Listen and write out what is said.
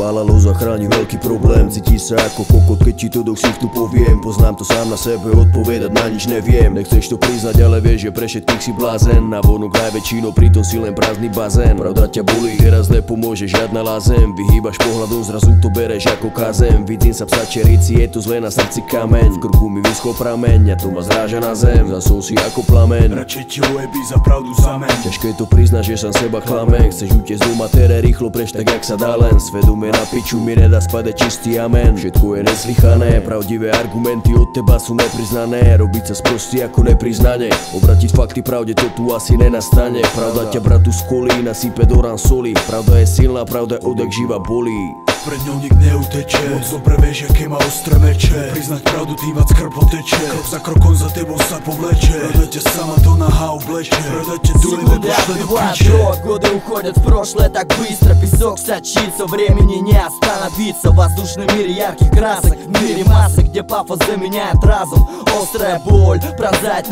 Malá loza chráni veľký problém. Cítiš sa ako kokot, keď ti to do ksichtu poviem. Poznám to sám na sebe, odpovedať na nič neviem. Nechceš to priznať, ale vieš, že pre všetkých si blázen. Na vonok najväčšinou, pritom si len prázdny bazén. Pravda ťa bolí, teraz nepomôže žiadna lázem. Vyhýbaš pohľadom, zrazu to bereš ako kázem. Vidím sa psačie rici, je to zle na srdci kameň. V krku mi vyschol prameň, a to ma zráža na zem. Zasol si ako plameň, radšej ti ujebí za pravdu zameň. Ťažké to priznať, že sám seba klamem. Chceš utiecť do matere, rýchlo preč tak jak sa dá len. Svedomie na piču mi nedá spadať čistý amen. Všetko je nezlychané, pravdivé argumenty od teba sú nepriznané. Robiť sa sprostý ako nepriznanie, obratiť fakty pravde to tu asi nenastane. Pravda ťa bratu skolí, nasype do rán soli. Pravda je silná, pravda odjak živa bolí. Pred ňou nik neuteče, moc dobre vieš, aké má ostré meče. Priznať pravdu, tým viac krv poteče. Krok za krokom za tebou sa povleče. Продайте sama do нога увлече. Продайте дури, не пошле до пиче. Годы уходят в прошлое так быстро. Песок сочится, времени не остановиться. В воздушном мире ярких красок, в мире масок, где пафос заменяет разум. Острая боль пронзает